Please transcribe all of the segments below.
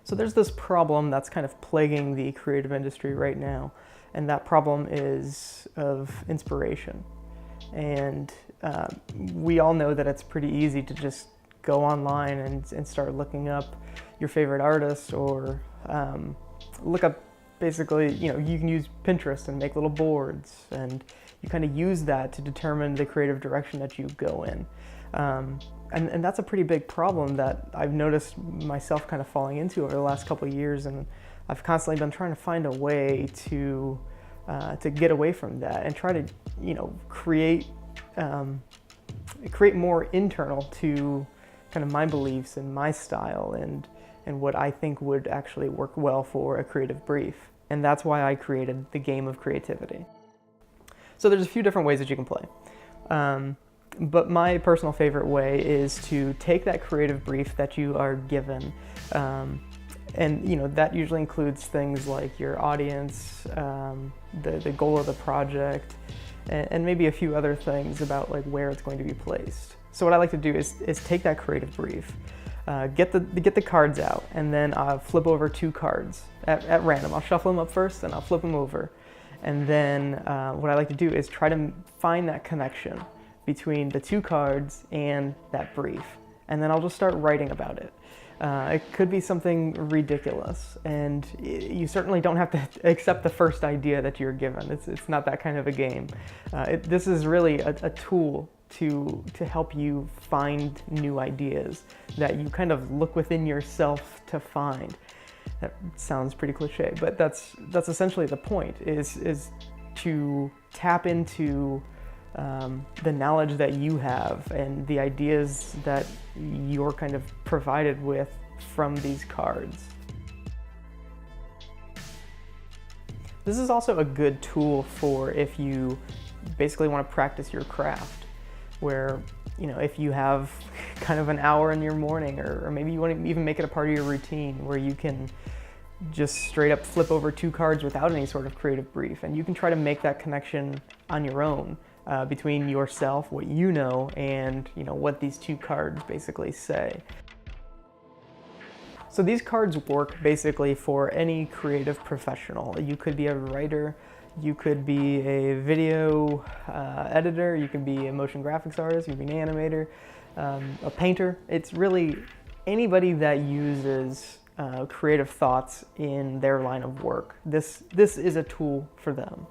So there's this problem that's kind of plaguing the creative industry right now, and that problem is of inspiration. And we all know that it's pretty easy to just go online and start looking up your favorite artists, or look up, basically, you can use Pinterest and make little boards, and you kind of use that to determine the creative direction that you go in. And that's a pretty big problem that I've noticed myself kind of falling into over the last couple of years, and I've constantly been trying to find a way to get away from that and try to, create more internal to kind of my beliefs and my style and what I think would actually work well for a creative brief. And that's why I created the game of creativity. So there's a few different ways that you can play. But my personal favorite way is to take that creative brief that you are given, and that usually includes things like your audience, the goal of the project, and maybe a few other things about like where it's going to be placed. So what I like to do is take that creative brief, get the cards out, and then I'll flip over 2 cards at random. I'll shuffle them up first, and I'll flip them over, and then what I like to do is try to find that connection between the 2 cards and that brief, and then I'll just start writing about it. It could be something ridiculous, and you certainly don't have to accept the first idea that you're given. It's not that kind of a game. This is really a tool to help you find new ideas that you kind of look within yourself to find. That sounds pretty cliche, but that's essentially the point, is to tap into the knowledge that you have and the ideas that you're kind of provided with from these cards. This is also a good tool for if you basically want to practice your craft, where if you have kind of an hour in your morning, or maybe you want to even make it a part of your routine, where you can just straight up flip over 2 cards without any sort of creative brief, and you can try to make that connection on your own. Between yourself, what you know, and what these 2 cards basically say. So these cards work basically for any creative professional. You could be a writer, you could be a video editor, you could be a motion graphics artist, you could be an animator, a painter. It's really anybody that uses creative thoughts in their line of work. This is a tool for them.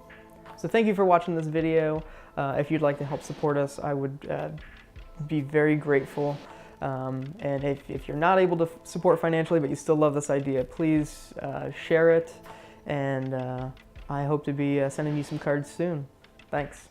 So thank you for watching this video. If you'd like to help support us, I would be very grateful. And if you're not able to support financially, but you still love this idea, please share it. And I hope to be sending you some cards soon. Thanks.